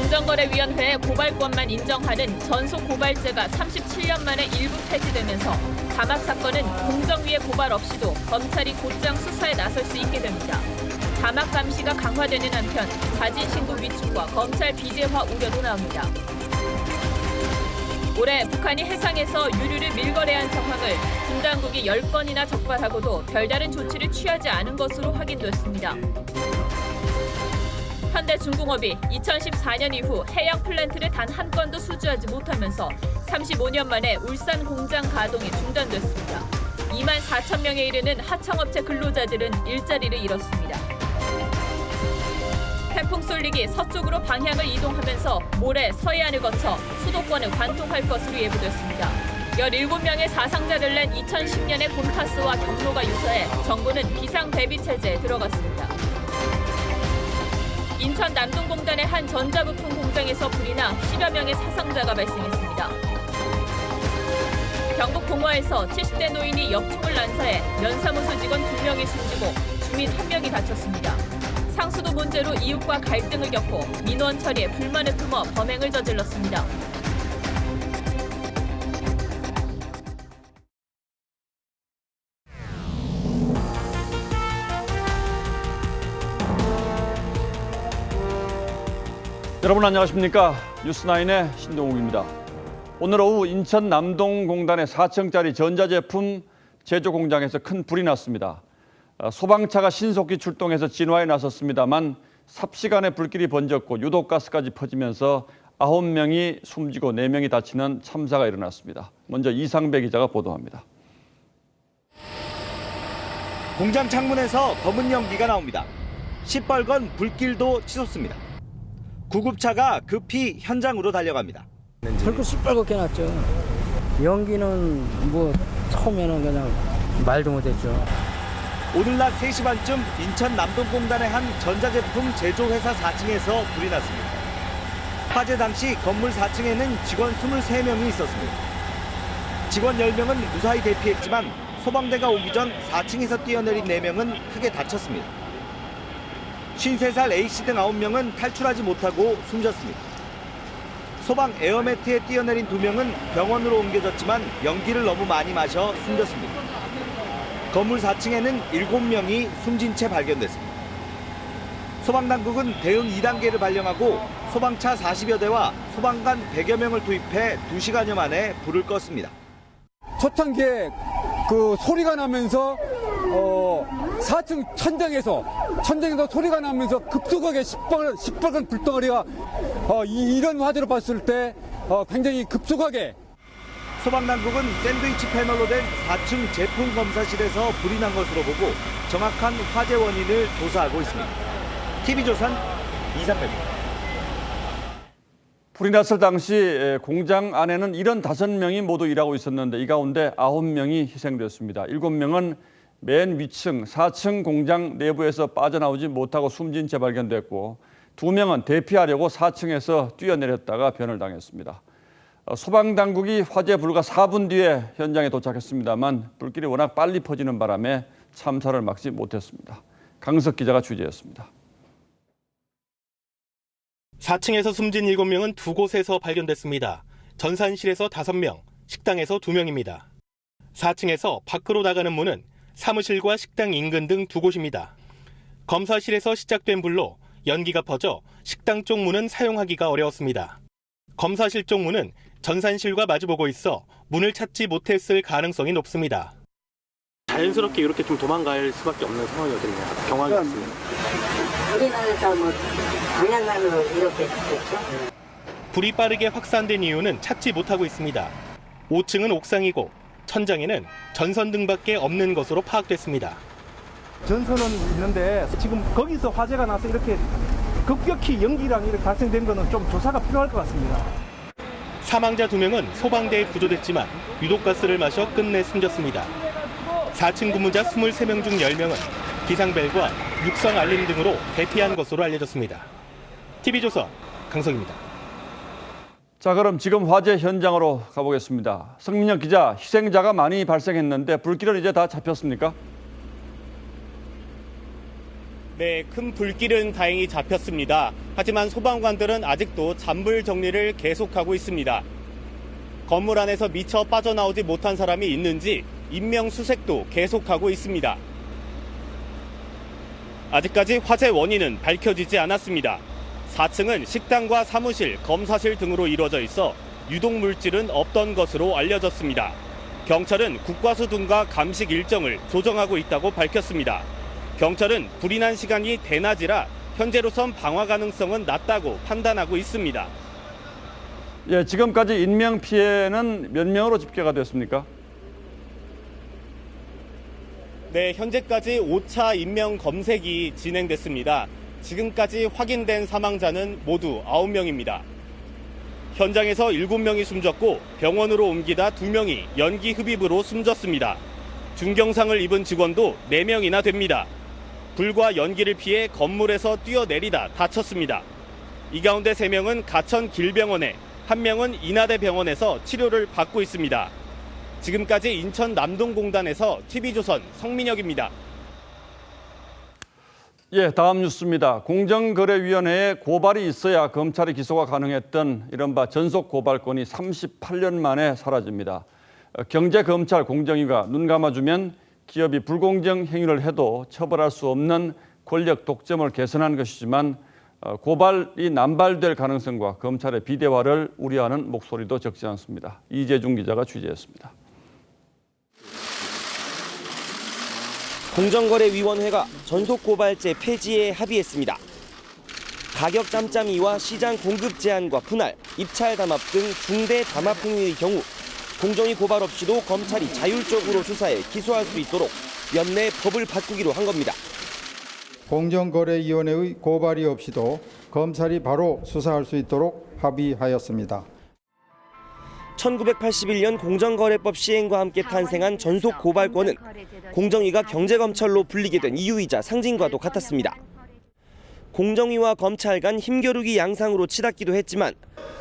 공정거래위원회의 고발권만 인정하는 전속 고발제가 37년 만에 일부 폐지되면서 담합 사건은 공정위의 고발 없이도 검찰이 곧장 수사에 나설 수 있게 됩니다. 담합 감시가 강화되는 한편 자진 신고 위축과 검찰 비대화 우려도 나옵니다. 올해 북한이 해상에서 유류를 밀거래한 정황을 군 당국이 10건이나 적발하고도 별다른 조치를 취하지 않은 것으로 확인됐습니다. 현대중공업이 2014년 이후 해양 플랜트를 단 한 건도 수주하지 못하면서 35년 만에 울산 공장 가동이 중단됐습니다. 2만 4천 명에 이르는 하청업체 근로자들은 일자리를 잃었습니다. 태풍 쏠릭이 서쪽으로 방향을 이동하면서 모레 서해안을 거쳐 수도권을 관통할 것으로 예보됐습니다. 17명의 사상자를 낸 2010년의 곤파스와 경로가 유사해 정부는 비상 대비 체제에 들어갔습니다. 인천 남동공단의 한 전자부품 공장에서 불이 나 10여 명의 사상자가 발생했습니다. 경북 동화에서 70대 노인이 역충을 난사해 면사무소 직원 2명이 숨지고 주민 1명이 다쳤습니다. 상수도 문제로 이웃과 갈등을 겪고 민원 처리에 불만을 품어 범행을 저질렀습니다. 여러분 안녕하십니까? 뉴스9의 신동욱입니다. 오늘 오후 인천 남동공단의 4층짜리 전자제품 제조 공장에서 큰 불이 났습니다. 소방차가 신속히 출동해서 진화에 나섰습니다만 삽시간에 불길이 번졌고 유독가스까지 퍼지면서 9명이 숨지고 4명이 다치는 참사가 일어났습니다. 먼저 이상배 기자가 보도합니다. 공장 창문에서 검은 연기가 나옵니다. 시뻘건 불길도 치솟습니다. 구급차가 급히 현장으로 달려갑니다. 털고 시뻘겋게 났죠. 연기는 뭐 처음에는 그냥 말도 못했죠. 오늘 낮 3시 반쯤 인천 남동공단의 한 전자제품 제조회사 4층에서 불이 났습니다. 화재 당시 건물 4층에는 직원 23명이 있었습니다. 직원 10명은 무사히 대피했지만 소방대가 오기 전 4층에서 뛰어내린 4명은 크게 다쳤습니다. 53살 A씨 등 9명은 탈출하지 못하고 숨졌습니다. 소방 에어매트에 뛰어내린 2명은 병원으로 옮겨졌지만 연기를 너무 많이 마셔 숨졌습니다. 건물 4층에는 7명이 숨진 채 발견됐습니다. 소방당국은 대응 2단계를 발령하고 소방차 40여 대와 소방관 100여 명을 투입해 2시간여 만에 불을 껐습니다. 초창기에 그 소리가 나면서 4층 천장에서 소리가 나면서 급속하게 시뻘건 불덩어리가 이런 화재로 봤을 때 굉장히 급속하게. 소방당국은 샌드위치 패널로 된 4층 제품 검사실에서 불이 난 것으로 보고 정확한 화재 원인을 조사하고 있습니다. TV조선 이상배입니다. 불이 났을 당시 공장 안에는 75명이 모두 일하고 있었는데 이 가운데 9명이 희생됐습니다. 7명은 맨 위층 4층 공장 내부에서 빠져나오지 못하고 숨진 채 발견됐고 2명은 대피하려고 4층에서 뛰어내렸다가 변을 당했습니다. 소방당국이 화재 불과 4분 뒤에 현장에 도착했습니다만 불길이 워낙 빨리 퍼지는 바람에 참사를 막지 못했습니다. 강석 기자가 취재했습니다. 4층에서 숨진 7명은 두 곳에서 발견됐습니다. 전산실에서 5명, 식당에서 2명입니다. 4층에서 밖으로 나가는 문은 사무실과 식당 인근 등 두 곳입니다. 검사실에서 시작된 불로 연기가 퍼져 식당 쪽 문은 사용하기가 어려웠습니다. 검사실 쪽 문은 전산실과 마주보고 있어 문을 찾지 못했을 가능성이 높습니다. 자연스럽게 이렇게 좀 도망갈 수밖에 없는 상황이거든요. 경황이었습니다. 우리나라에서 뭐 장난감으로 이렇게 됐죠? 불이 빠르게 확산된 이유는 찾지 못하고 있습니다. 5층은 옥상이고 천장에는 전선 등밖에 없는 것으로 파악됐습니다. 전선은 있는데 지금 거기서 화재가 나서 이렇게 급격히 연기랑 이렇게 발생된 거는 좀 조사가 필요할 것 같습니다. 사망자 2명은 소방대에 구조됐지만 유독가스를 마셔 끝내 숨졌습니다. 4층 근무자 23명 중 10명은 비상벨과 육성 알림 등으로 대피한 것으로 알려졌습니다. TV조선 강석입니다. 자, 그럼 지금 화재 현장으로 가보겠습니다. 성민혁 기자, 희생자가 많이 발생했는데 불길은 이제 다 잡혔습니까? 네, 큰 불길은 다행히 잡혔습니다. 하지만 소방관들은 아직도 잔불 정리를 계속하고 있습니다. 건물 안에서 미처 빠져나오지 못한 사람이 있는지 인명수색도 계속하고 있습니다. 아직까지 화재 원인은 밝혀지지 않았습니다. 4층은 식당과 사무실, 검사실 등으로 이루어져 있어 유독물질은 없던 것으로 알려졌습니다. 경찰은 국과수 등과 감식 일정을 조정하고 있다고 밝혔습니다. 경찰은 불이 난 시간이 대낮이라 현재로선 방화 가능성은 낮다고 판단하고 있습니다. 예, 지금까지 인명 피해는 몇 명으로 집계가 됐습니까? 네, 현재까지 5차 인명 검색이 진행됐습니다. 지금까지 확인된 사망자는 모두 9명입니다. 현장에서 7명이 숨졌고 병원으로 옮기다 2명이 연기 흡입으로 숨졌습니다. 중경상을 입은 직원도 4명이나 됩니다. 불과 연기를 피해 건물에서 뛰어내리다 다쳤습니다. 이 가운데 3명은 가천 길병원에, 1명은 인하대 병원에서 치료를 받고 있습니다. 지금까지 인천 남동공단에서 TV조선 성민혁입니다. 예, 다음 뉴스입니다. 공정거래위원회에 고발이 있어야 검찰이 기소가 가능했던 이른바 전속고발권이 38년 만에 사라집니다. 경제검찰 공정위가 눈 감아주면 기업이 불공정 행위를 해도 처벌할 수 없는 권력 독점을 개선한 것이지만 고발이 남발될 가능성과 검찰의 비대화를 우려하는 목소리도 적지 않습니다. 이재중 기자가 취재했습니다. 공정거래위원회가 전속고발제 폐지에 합의했습니다. 가격 짬짬이와 시장 공급 제한과 분할, 입찰 담합 등 중대 담합 행위의 경우 공정위 고발 없이도 검찰이 자율적으로 수사해 기소할 수 있도록 연내 법을 바꾸기로 한 겁니다. 공정거래위원회의 고발이 없이도 검찰이 바로 수사할 수 있도록 합의하였습니다. 1981년 공정거래법 시행과 함께 탄생한 전속고발권은 공정위가 경제검찰로 불리게 된 이유이자 상징과도 같았습니다. 공정위와 검찰 간 힘겨루기 양상으로 치닫기도 했지만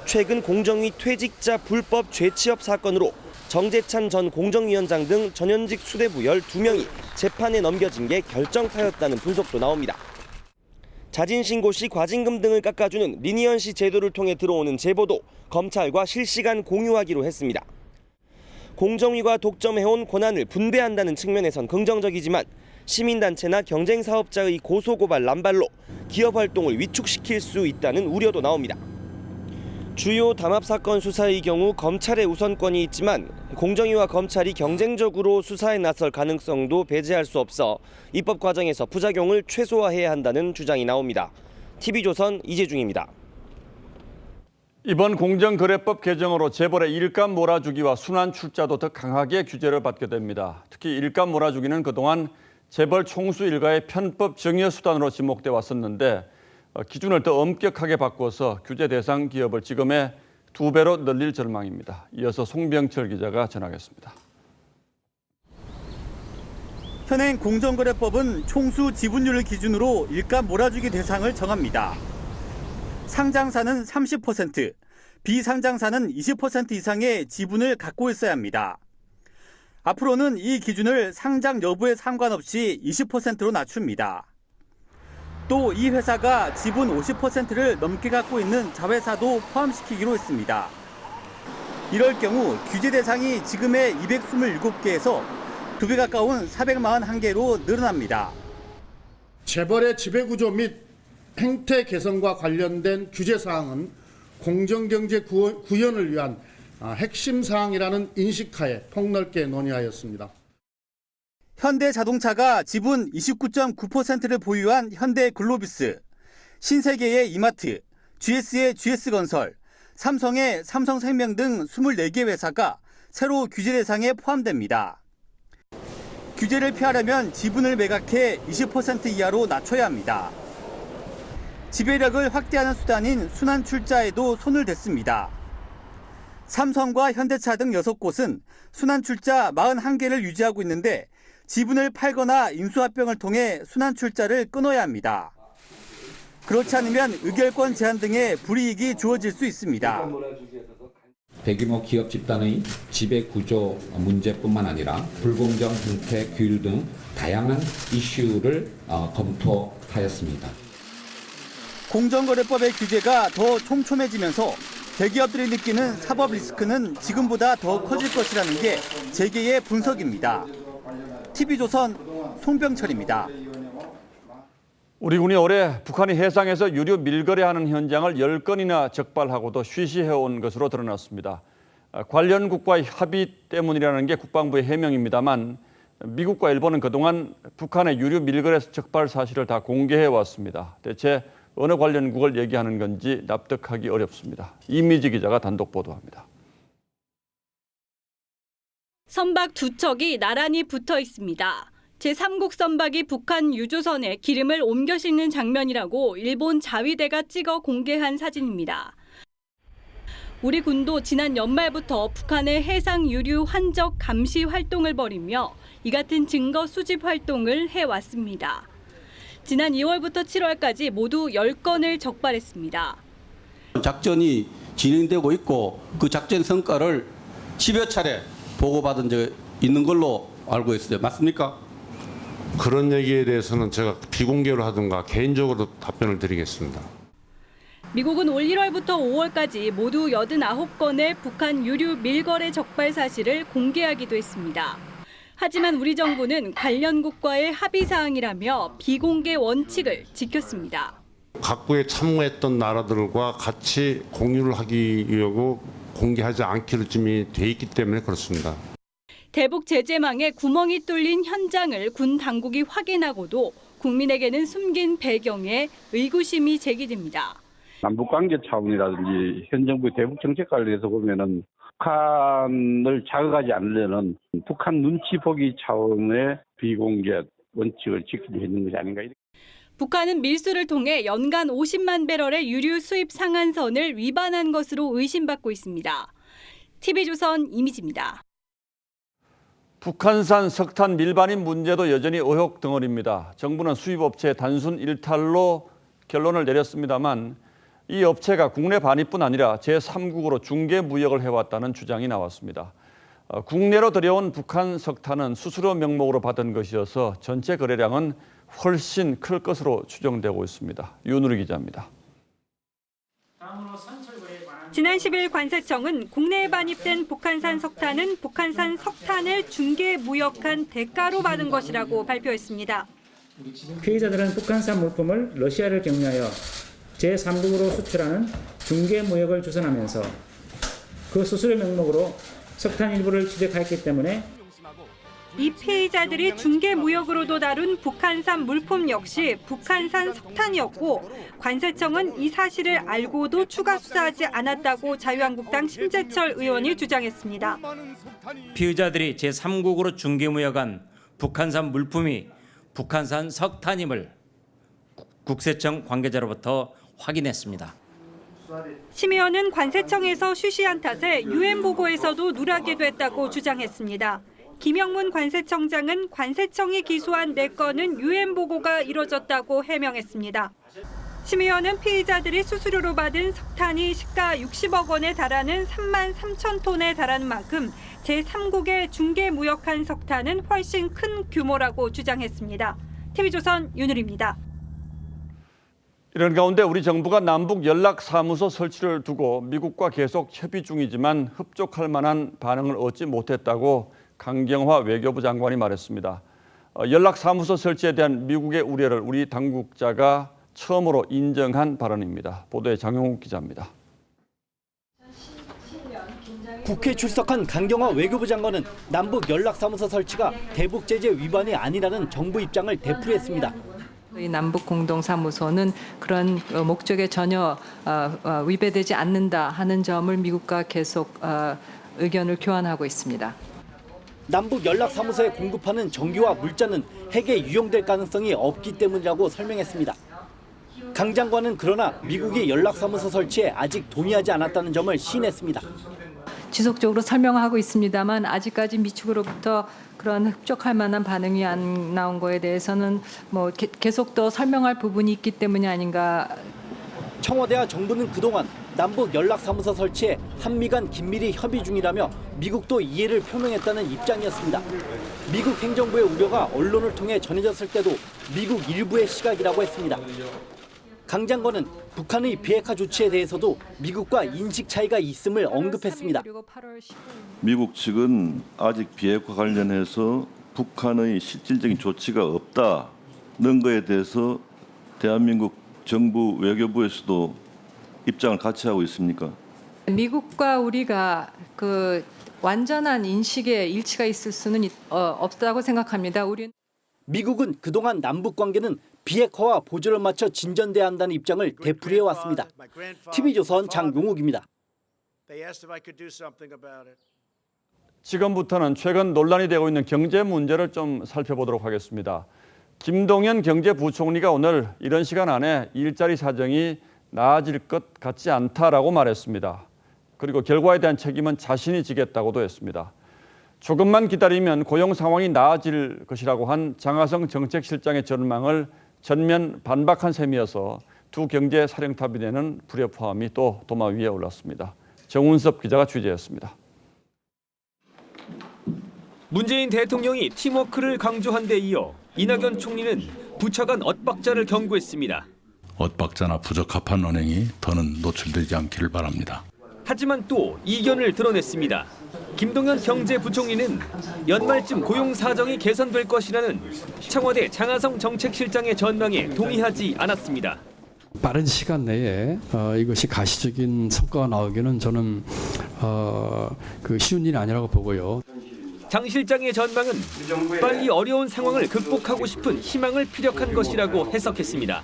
최근 공정위 퇴직자 불법 죄취업 사건으로 정재찬 전 공정위원장 등 전현직 수뇌부 12명이 재판에 넘겨진 게 결정타였다는 분석도 나옵니다. 자진신고 시 과징금 등을 깎아주는 리니언시 제도를 통해 들어오는 제보도 검찰과 실시간 공유하기로 했습니다. 공정위가 독점해온 권한을 분배한다는 측면에선 긍정적이지만 시민단체나 경쟁사업자의 고소고발 남발로 기업 활동을 위축시킬 수 있다는 우려도 나옵니다. 주요 담합 사건 수사의 경우 검찰의 우선권이 있지만 공정위와 검찰이 경쟁적으로 수사에 나설 가능성도 배제할 수 없어 입법 과정에서 부작용을 최소화해야 한다는 주장이 나옵니다. TV조선 이재중입니다. 이번 공정거래법 개정으로 재벌의 일감 몰아주기와 순환 출자도 더 강하게 규제를 받게 됩니다. 특히 일감 몰아주기는 그동안 재벌 총수 일가의 편법 증여 수단으로 지목돼 왔었는데 기준을 더 엄격하게 바꿔서 규제 대상 기업을 지금의 2배로 늘릴 전망입니다. 이어서 송병철 기자가 전하겠습니다. 현행 공정거래법은 총수 지분율을 기준으로 일감 몰아주기 대상을 정합니다. 상장사는 30%, 비상장사는 20% 이상의 지분을 갖고 있어야 합니다. 앞으로는 이 기준을 상장 여부에 상관없이 20%로 낮춥니다. 또 이 회사가 지분 50%를 넘게 갖고 있는 자회사도 포함시키기로 했습니다. 이럴 경우 규제 대상이 지금의 227개에서 2배 가까운 441개로 늘어납니다. 재벌의 지배구조 및 행태 개선과 관련된 규제 사항은 공정경제 구현을 위한 핵심 사항이라는 인식하에 폭넓게 논의하였습니다. 현대자동차가 지분 29.9%를 보유한 현대글로비스, 신세계의 이마트, GS의 GS건설, 삼성의 삼성생명 등 24개 회사가 새로 규제 대상에 포함됩니다. 규제를 피하려면 지분을 매각해 20% 이하로 낮춰야 합니다. 지배력을 확대하는 수단인 순환출자에도 손을 댔습니다. 삼성과 현대차 등 6곳은 순환출자 41개를 유지하고 있는데 지분을 팔거나 인수합병을 통해 순환출자를 끊어야 합니다. 그렇지 않으면 의결권 제한 등의 불이익이 주어질 수 있습니다. 대규모 기업 집단의 지배 구조 문제뿐만 아니라 불공정 형태 규율 등 다양한 이슈를 검토하였습니다. 공정거래법의 규제가 더 촘촘해지면서 대기업들이 느끼는 사법 리스크는 지금보다 더 커질 것이라는 게 재계의 분석입니다. TV조선 송병철입니다. 우리 군이 올해 북한이 해상에서 유류 밀거래하는 현장을 10건이나 적발하고도 쉬쉬해온 것으로 드러났습니다. 관련 국가의 합의 때문이라는 게 국방부의 해명입니다만 미국과 일본은 그동안 북한의 유류 밀거래 적발 사실을 다 공개해왔습니다. 대체 어느 관련국을 얘기하는 건지 납득하기 어렵습니다. 이미지 기자가 단독 보도합니다. 선박 두 척이 나란히 붙어 있습니다. 제3국 선박이 북한 유조선에 기름을 옮겨 싣는 장면이라고 일본 자위대가 찍어 공개한 사진입니다. 우리 군도 지난 연말부터 북한의 해상 유류 환적 감시 활동을 벌이며 이 같은 증거 수집 활동을 해왔습니다. 지난 2월부터 7월까지 모두 10건을 적발했습니다. 작전이 진행되고 있고 그 작전 성과를 10여 차례 보고받은 적 있는 걸로 알고 있어요. 맞습니까? 그런 얘기에 대해서는 제가 비공개로 하든가 개인적으로 답변을 드리겠습니다. 미국은 올 1월부터 5월까지 모두 89건의 북한 유류 밀거래 적발 사실을 공개하기도 했습니다. 하지만 우리 정부는 관련국과의 합의 사항이라며 비공개 원칙을 지켰습니다. 각국에 참여했던 나라들과 같이 공유를 하기 위하고 공개하지 않기로 준비 돼 있기 때문에 그렇습니다. 대북 제재망에 구멍이 뚫린 현장을 군 당국이 확인하고도 국민에게는 숨긴 배경에 의구심이 제기됩니다. 남북관계 차원이라든지 현 정부의 대북 정책 관련해서 보면은 북한을 자극하지 않으려는 북한 눈치 보기 차원의 비공개 원칙을 지키려 있는 것이 아닌가. 북한은 밀수를 통해 연간 50만 배럴의 유류 수입 상한선을 위반한 것으로 의심받고 있습니다. TV조선 이미지입니다. 북한산 석탄 밀반입 문제도 여전히 의혹 덩어리입니다. 정부는 수입업체 단순 일탈로 결론을 내렸습니다만 이 업체가 국내 반입뿐 아니라 제3국으로 중개 무역을 해왔다는 주장이 나왔습니다. 국내로 들여온 북한 석탄은 수수료 명목으로 받은 것이어서 전체 거래량은 훨씬 클 것으로 추정되고 있습니다. 윤우리 기자입니다. 지난 10일 관세청은 국내에 반입된 북한산 석탄은 북한산 석탄을 중개 무역한 대가로 받은 것이라고 발표했습니다. 피해자들은 북한산 물품을 러시아를 경유하여 제3국으로 수출하는 중개 무역을 주선하면서 그 수수료 명목으로 석탄 일부를 취득했기 때문에 이 피해자들이 중개 무역으로도 다룬 북한산 물품 역시 북한산 석탄이었고 관세청은 이 사실을 알고도 추가 수사하지 않았다고 자유한국당 심재철 의원이 주장했습니다. 피의자들이 제3국으로 중개무역한 북한산 물품이 북한산 석탄임을 국세청 관계자로부터 확인했습니다. 심 의원은 관세청에서 쉬쉬한 탓에 유엔 보고에서도 누락이 됐다고 주장했습니다. 김영문 관세청장은 관세청이 기소한 4건은 유엔 보고가 이뤄졌다고 해명했습니다. 심 의원은 피의자들이 수수료로 받은 석탄이 시가 60억 원에 달하는 3만 3천 톤에 달하는 만큼 제3국에 중개 무역한 석탄은 훨씬 큰 규모라고 주장했습니다. TV조선 윤우리입니다. 이런 가운데 우리 정부가 남북 연락사무소 설치를 두고 미국과 계속 협의 중이지만 흡족할 만한 반응을 얻지 못했다고 강경화 외교부 장관이 말했습니다. 연락사무소 설치에 대한 미국의 우려를 우리 당국자가 처음으로 인정한 발언입니다. 보도에 장용욱 기자입니다. 국회 출석한 강경화 외교부 장관은 남북 연락사무소 설치가 대북 제재 위반이 아니라는 정부 입장을 되풀이했습니다. 이 남북 공동사무소는 그런 목적에 전혀 위배되지 않는다 하는 점을 미국과 계속 의견을 교환하고 있습니다. 남북 연락사무소에 공급하는 전기와 물자는 핵에 유용될 가능성이 없기 때문이라고 설명했습니다. 강 장관은 그러나 미국이 연락사무소 설치에 아직 동의하지 않았다는 점을 시인했습니다. 지속적으로 설명하고 있습니다만 아직까지 미측으로부터 그런 흡족할 만한 반응이 안 나온 거에 대해서는 계속 더 설명할 부분이 있기 때문이 아닌가 청와대와 정부는 그동안 남북 연락사무소 설치에 한미 간 긴밀히 협의 중이라며 미국도 이해를 표명했다는 입장이었습니다. 미국 행정부의 우려가 언론을 통해 전해졌을 때도 미국 일부의 시각이라고 했습니다. 강 장관은 북한의 비핵화 조치에 대해서도 미국과 인식 차이가 있음을 언급했습니다. 미국 측은 아직 비핵화 관련해서 북한의 실질적인 조치가 없다는 것에 대해서 대한민국 정부 외교부에서도 입장을 같이 하고 있습니까? 미국과 우리가 그 완전한 인식의 일치가 있을 수는 없다고 생각합니다. 미국은 그동안 남북 관계는 비핵화와 보조를 맞춰 진전돼야 한다는 입장을 되풀이해 왔습니다. TV조선 장용욱입니다. 지금부터는 최근 논란이 되고 있는 경제 문제를 좀 살펴보도록 하겠습니다. 김동연 경제부총리가 오늘 이런 시간 안에 일자리 사정이 나아질 것 같지 않다라고 말했습니다. 그리고 결과에 대한 책임은 자신이 지겠다고도 했습니다. 조금만 기다리면 고용 상황이 나아질 것이라고 한 장하성 정책실장의 전망을 전면 반박한 셈이어서 두 경제 사령탑이 되는 불협화음이 또 도마 위에 올랐습니다. 정운섭 기자가 취재했습니다. 문재인 대통령이 팀워크를 강조한 데 이어 이낙연 총리는 부처 간 엇박자를 경고했습니다. 엇박자나 부적합한 언행이 더는 노출되지 않기를 바랍니다. 하지만 또 이견을 드러냈습니다. 김동연 경제부총리는 연말쯤 고용 사정이 개선될 것이라는 청와대 장하성 정책실장의 전망에 동의하지 않았습니다. 빠른 시간 내에 이것이 가시적인 성과가 나오기는 저는 쉬운 일이 아니라고 보고요. 장 실장의 전망은 빨리 어려운 상황을 극복하고 싶은 희망을 피력한 것이라고 해석했습니다.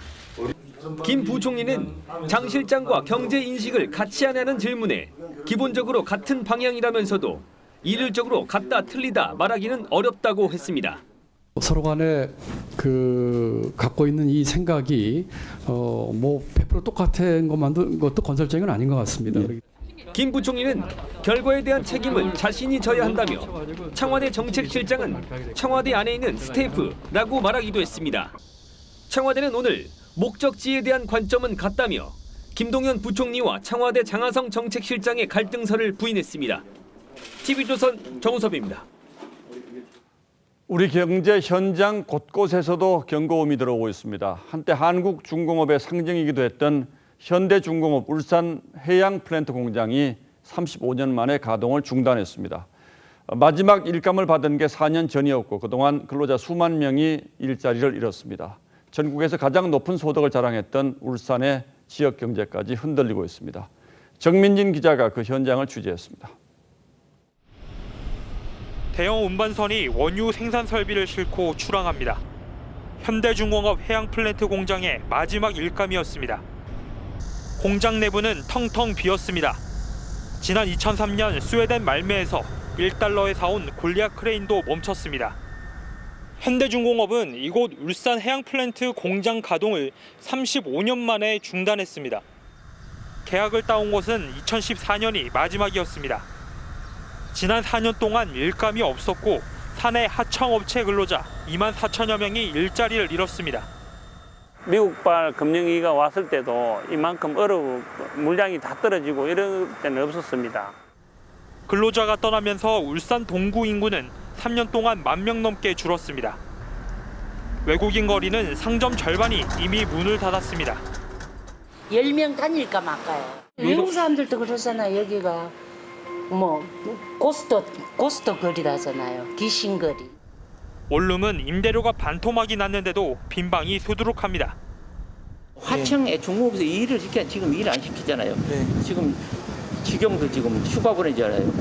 김 부총리는 장 실장과 경제 인식을 같이 하냐는 질문에 기본적으로 같은 방향이라면서도 일률적으로 같다 틀리다 말하기는 어렵다고 했습니다. 서로 간에 갖고 있는 이 생각이 100% 똑같은 것도 건설적인 건 아닌 것 같습니다. 김 부총리는 결과에 대한 책임을 자신이 져야 한다며 청와대 정책실장은 청와대 안에 있는 스태프라고 말하기도 했습니다. 청와대는 오늘 목적지에 대한 관점은 같다며 김동연 부총리와 청와대 장하성 정책실장의 갈등설을 부인했습니다. TV조선 정우섭입니다. 우리 경제 현장 곳곳에서도 경고음이 들어오고 있습니다. 한때 한국중공업의 상징이기도 했던 현대중공업 울산 해양 플랜트 공장이 35년 만에 가동을 중단했습니다. 마지막 일감을 받은 게 4년 전이었고 그동안 근로자 수만 명이 일자리를 잃었습니다. 전국에서 가장 높은 소득을 자랑했던 울산의 지역 경제까지 흔들리고 있습니다. 정민진 기자가 그 현장을 취재했습니다. 대형 운반선이 원유 생산 설비를 싣고 출항합니다. 현대중공업 해양 플랜트 공장의 마지막 일감이었습니다. 공장 내부는 텅텅 비었습니다. 지난 2003년 스웨덴 말매에서 1달러에 사온 골리앗 크레인도 멈췄습니다. 현대중공업은 이곳 울산 해양 플랜트 공장 가동을 35년 만에 중단했습니다. 계약을 따온 곳은 2014년이 마지막이었습니다. 지난 4년 동안 일감이 없었고 사내 하청업체 근로자 2만 4천여 명이 일자리를 잃었습니다. 미국발 금융위기가 왔을 때도 이만큼 물량이 다 떨어지고 이럴 때는 없었습니다. 근로자가 떠나면서 울산 동구 인구는 3년 동안 10,000명 넘게 줄었습니다. 외국인 거리는 상점 절반이 이미 문을 닫았습니다. 10명 다닐까 말까요. 외국 사람들도 그러잖아요. 여기가 고스톱 거리라잖아요. 귀신거리. 원룸은 임대료가 반토막이 났는데도 빈방이 수두룩합니다. 하청에 중공업에서 일을 시켜야 지금 일 안 시키잖아요. 지금 직영도 지금 휴가 보내잖아요.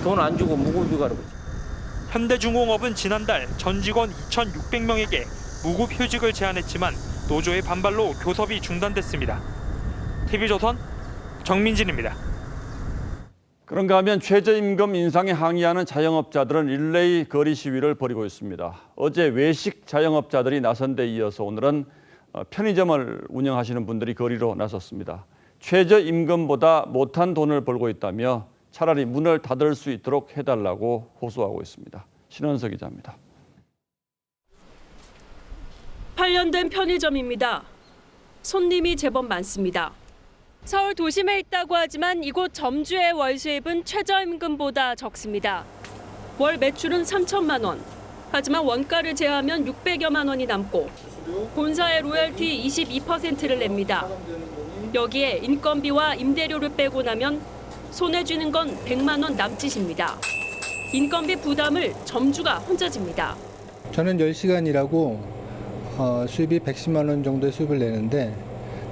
돈 안 주고 무급휴가로. 현대중공업은 지난달 전 직원 2,600명에게 무급휴직을 제안했지만 노조의 반발로 교섭이 중단됐습니다. TV조선 정민진입니다. 그런가 하면 최저임금 인상에 항의하는 자영업자들은 릴레이 거리 시위를 벌이고 있습니다. 어제 외식 자영업자들이 나선 데 이어서 오늘은 편의점을 운영하시는 분들이 거리로 나섰습니다. 최저임금보다 못한 돈을 벌고 있다며 차라리 문을 닫을 수 있도록 해달라고 호소하고 있습니다. 신원석 기자입니다. 8년 된 편의점입니다. 손님이 제법 많습니다. 서울 도심에 있다고 하지만 이곳 점주의 월 수입은 최저임금보다 적습니다. 월 매출은 3천만 원. 하지만 원가를 제하면 600여만 원이 남고 본사의 로열티 22%를 냅니다. 여기에 인건비와 임대료를 빼고 나면 손에 쥐는 건 100만 원 남짓입니다. 인건비 부담을 점주가 혼자 집니다. 저는 10시간 일하고 수입이 110만 원 정도의 수입을 내는데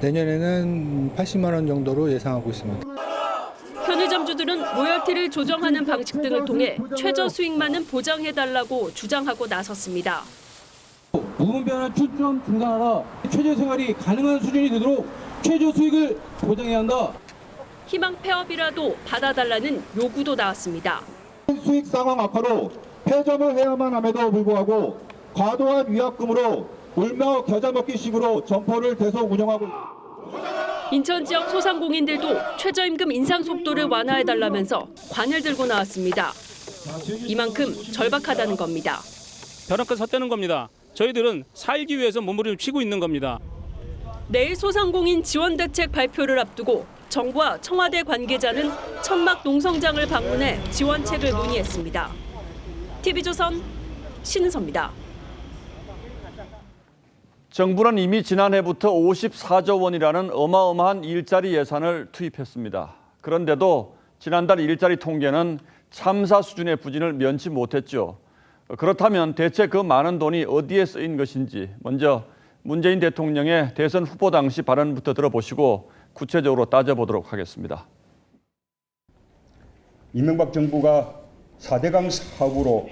내년에는 80만 원 정도로 예상하고 있습니다. 편의점주들은 로열티를 조정하는 방식 등을 통해 최저 수익만은 보장해달라고 주장하고 나섰습니다. 무분별한 출점 중단하라. 최저 생활이 가능한 수준이 되도록 최저 수익을 보장해야 한다. 희망 폐업이라도 받아달라는 요구도 나왔습니다. 수익 상황 악화로 폐점을 해야만 함에도 불구하고 과도한 위약금으로 울며 겨자 먹기식으로 점포를 계속 운영하고 인천 지역 소상공인들도 최저임금 인상 속도를 완화해달라면서 관을 들고 나왔습니다. 이만큼 절박하다는 겁니다. 벼랑끝 섰다는 겁니다. 저희들은 살기 위해서 몸부림을 치고 있는 겁니다. 내일 소상공인 지원 대책 발표를 앞두고 정부와 청와대 관계자는 천막 농성장을 방문해 지원책을 논의했습니다. TV조선 신은서입니다. 정부는 이미 지난해부터 54조 원이라는 어마어마한 일자리 예산을 투입했습니다. 그런데도 지난달 일자리 통계는 참사 수준의 부진을 면치 못했죠. 그렇다면 대체 그 많은 돈이 어디에 쓰인 것인지 먼저 문재인 대통령의 대선 후보 당시 발언부터 들어보시고 구체적으로 따져보도록 하겠습니다. 이명박 정부가 4대강 사업으로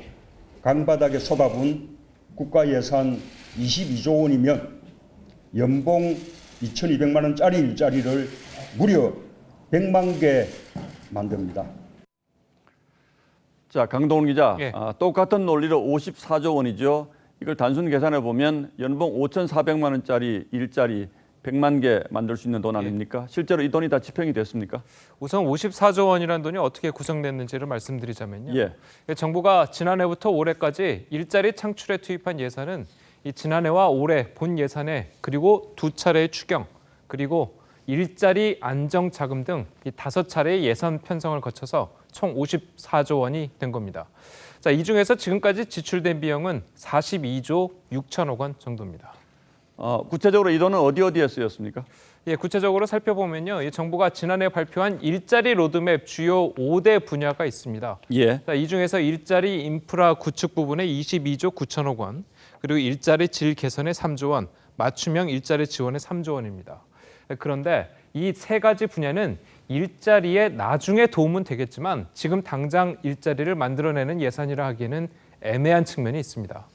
강바닥에 쏟아부은 국가 예산 22조 원이면 연봉 2,200만 원짜리 일자리를 무려 100만 개 만듭니다. 자, 강동원 기자, 예. 똑같은 논리로 54조 원이죠. 이걸 단순 계산해 보면 연봉 5,400만 원짜리 일자리 100만 개 만들 수 있는 돈 아닙니까? 실제로 이 돈이 다 집행이 됐습니까? 우선 54조 원이라는 돈이 어떻게 구성됐는지를 말씀드리자면요. 예. 정부가 지난해부터 올해까지 일자리 창출에 투입한 예산은 이 지난해와 올해 본 예산에 그리고 2차례의 추경 그리고 일자리 안정 자금 등 이 5차례의 예산 편성을 거쳐서 총 54조 원이 된 겁니다. 자, 이 중에서 지금까지 지출된 비용은 42조 6천억 원 정도입니다. 구체적으로 이 돈은 어디에 쓰였습니까? 예, 구체적으로 살펴보면요. 이 정부가 지난해 발표한 일자리 로드맵 주요 5대 분야가 있습니다. 예. 자, 이 중에서 일자리 인프라 구축 부분에 22조 9천억 원, 그리고 일자리 질 개선에 3조 원, 맞춤형 일자리 지원에 3조 원입니다. 그런데 이 세 가지 분야는 일자리에 나중에 도움은 되겠지만 지금 당장 일자리를 만들어내는 예산이라 하기에는 애매한 측면이 있습니다.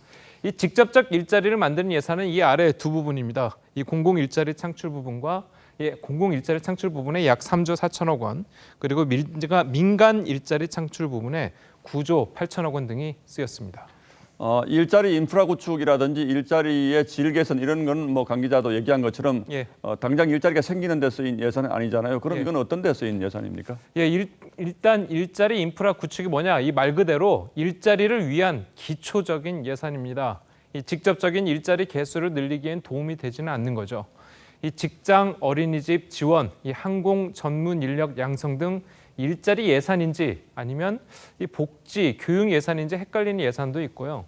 이 직접적 일자리를 만드는 예산은 이 아래 두 부분입니다. 이 공공 일자리 창출 부분과 공공 일자리 창출 부분에 약 3조 4천억 원, 그리고 민간 일자리 창출 부분에 9조 8천억 원 등이 쓰였습니다. 일자리 인프라 구축이라든지 일자리의 질 개선 이런 건 뭐 강 기자도 얘기한 것처럼 예. 당장 일자리가 생기는 데 쓰인 예산은 아니잖아요. 그럼 이건 어떤 데 쓰인 예산입니까? 예, 일단 일자리 인프라 구축이 뭐냐? 이 말 그대로 일자리를 위한 기초적인 예산입니다. 이 직접적인 일자리 개수를 늘리기엔 도움이 되지는 않는 거죠. 이 직장, 어린이집 지원, 이 항공 전문 인력 양성 등 일자리 예산인지 아니면 이 복지, 교육 예산인지 헷갈리는 예산도 있고요.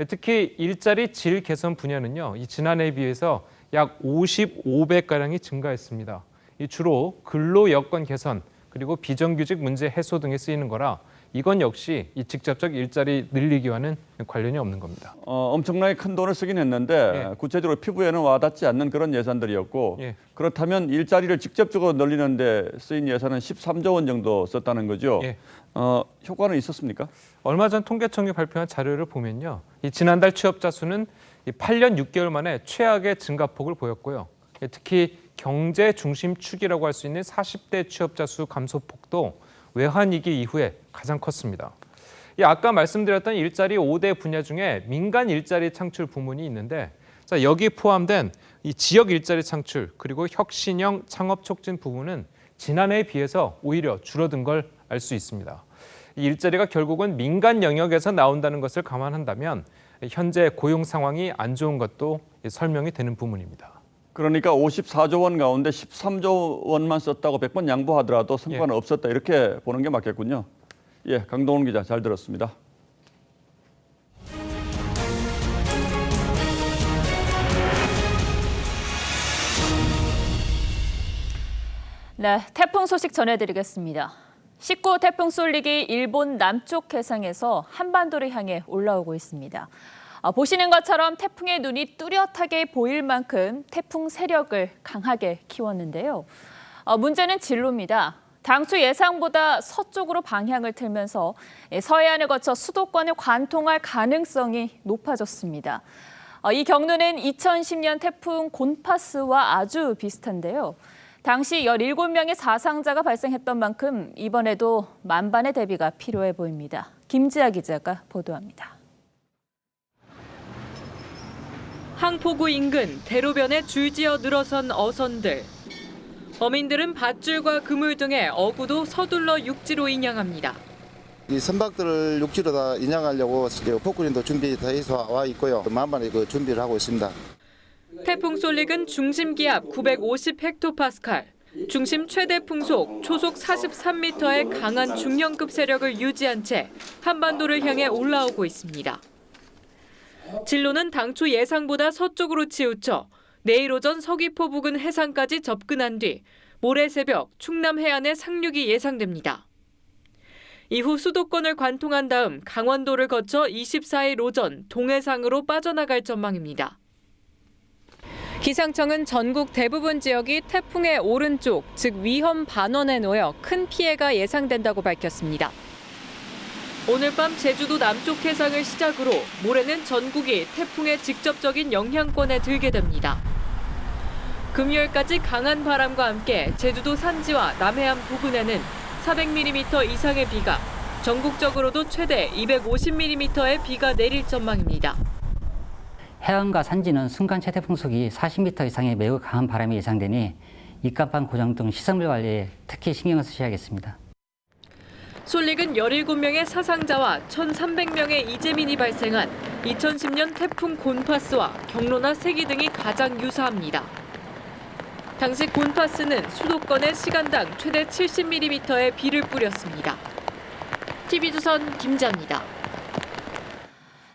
특히 일자리 질 개선 분야는요, 이 지난해에 비해서 약 55배가량이 증가했습니다. 이 주로 근로 여건 개선, 그리고 비정규직 문제 해소 등에 쓰이는 거라 이건 역시 이 직접적 일자리 늘리기와는 관련이 없는 겁니다. 엄청나게 큰 돈을 쓰긴 했는데 구체적으로 피부에는 와닿지 않는 그런 예산들이었고 그렇다면 일자리를 직접적으로 늘리는 데 쓰인 예산은 13조 원 정도 썼다는 거죠. 효과는 있었습니까? 얼마 전 통계청이 발표한 자료를 보면요. 이 지난달 취업자 수는 8년 6개월 만에 최악의 증가폭을 보였고요. 특히 경제 중심 축이라고 할 수 있는 40대 취업자 수 감소폭도 외환위기 이후에 가장 컸습니다. 아까 말씀드렸던 일자리 5대 분야 중에 민간 일자리 창출 부문이 있는데 여기 포함된 이 지역 일자리 창출 그리고 혁신형 창업 촉진 부분은 지난해에 비해서 오히려 줄어든 걸 알 수 있습니다. 이 일자리가 결국은 민간 영역에서 나온다는 것을 감안한다면 현재 고용 상황이 안 좋은 것도 설명이 되는 부분입니다. 그러니까 54조 원 가운데 13조 원만 썼다고 100번 양보하더라도 성과는 없었다 이렇게 보는 게 맞겠군요. 예, 강동원 기자 잘 들었습니다. 네, 태풍 소식 전해드리겠습니다. 19호 태풍 쏠릭이 일본 남쪽 해상에서 한반도를 향해 올라오고 있습니다. 보시는 것처럼 태풍의 눈이 뚜렷하게 보일 만큼 태풍 세력을 강하게 키웠는데요. 문제는 진로입니다. 당초 예상보다 서쪽으로 방향을 틀면서 서해안을 거쳐 수도권을 관통할 가능성이 높아졌습니다. 이 경로는 2010년 태풍 곤파스와 아주 비슷한데요. 당시 17명의 사상자가 발생했던 만큼 이번에도 만반의 대비가 필요해 보입니다. 김지아 기자가 보도합니다. 항포구 인근 대로변에 줄지어 늘어선 어선들. 어민들은 밧줄과 그물 등의 어구도 서둘러 육지로 인양합니다. 이 선박들을 육지로 다 인양하려고 폭군인도 준비 다 해서 와 있고요. 만반의 준비를 하고 있습니다. 태풍 쏠릭은 중심 기압 950헥토파스칼, 중심 최대 풍속 초속 43m의 강한 중형급 세력을 유지한 채 한반도를 향해 올라오고 있습니다. 진로는 당초 예상보다 서쪽으로 치우쳐 내일 오전 서귀포 부근 해상까지 접근한 뒤 모레 새벽 충남 해안에 상륙이 예상됩니다. 이후 수도권을 관통한 다음 강원도를 거쳐 24일 오전 동해상으로 빠져나갈 전망입니다. 기상청은 전국 대부분 지역이 태풍의 오른쪽, 즉 위험 반원에 놓여 큰 피해가 예상된다고 밝혔습니다. 오늘 밤 제주도 남쪽 해상을 시작으로 모레는 전국이 태풍의 직접적인 영향권에 들게 됩니다. 금요일까지 강한 바람과 함께 제주도 산지와 남해안 부근에는 400mm 이상의 비가, 전국적으로도 최대 250mm의 비가 내릴 전망입니다. 해안과 산지는 순간 최대 풍속이 40m 이상의 매우 강한 바람이 예상되니 입간판 고정 등 시설물 관리에 특히 신경을 쓰셔야겠습니다. 쏠릭은 17명의 사상자와 1,300명의 이재민이 발생한 2010년 태풍 곤파스와 경로나 세기 등이 가장 유사합니다. 당시 곤파스는 수도권에 시간당 최대 70mm의 비를 뿌렸습니다. TV조선 김자입니다.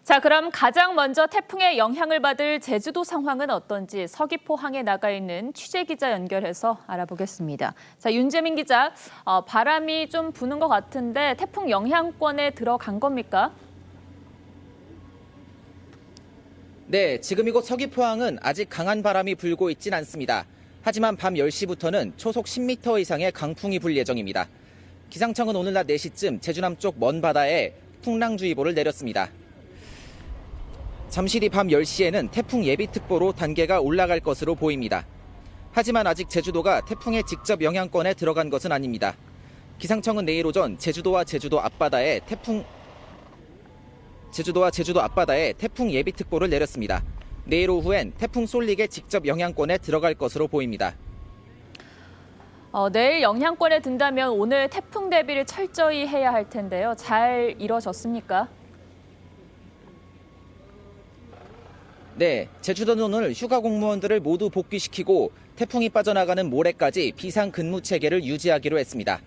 자, 그럼 가장 먼저 태풍의 영향을 받을 제주도 상황은 어떤지 서귀포항에 나가 있는 취재기자 연결해서 알아보겠습니다. 자, 윤재민 기자, 바람이 좀 부는 것 같은데 태풍 영향권에 들어간 겁니까? 네, 지금 이곳 서귀포항은 아직 강한 바람이 불고 있진 않습니다. 하지만 밤 10시부터는 초속 10m 이상의 강풍이 불 예정입니다. 기상청은 오늘 낮 4시쯤 제주 남쪽 먼 바다에 풍랑주의보를 내렸습니다. 잠시 뒤 밤 10시에는 태풍 예비특보로 단계가 올라갈 것으로 보입니다. 하지만 아직 제주도가 태풍의 직접 영향권에 들어간 것은 아닙니다. 기상청은 내일 오전 제주도와 제주도 앞바다에 태풍 예비특보를 내렸습니다. 내일 오후엔 태풍 쏠릭의 직접 영향권에 들어갈 것으로 보입니다. 내일 영향권에 든다면 오늘 태풍 대비를 철저히 해야 할 텐데요. 잘 이뤄졌습니까? 네, 제주도는 오늘 휴가 공무원들을 모두 복귀시키고 태풍이 빠져나가는 모레까지 비상 근무 체계를 유지하기로 했습니다.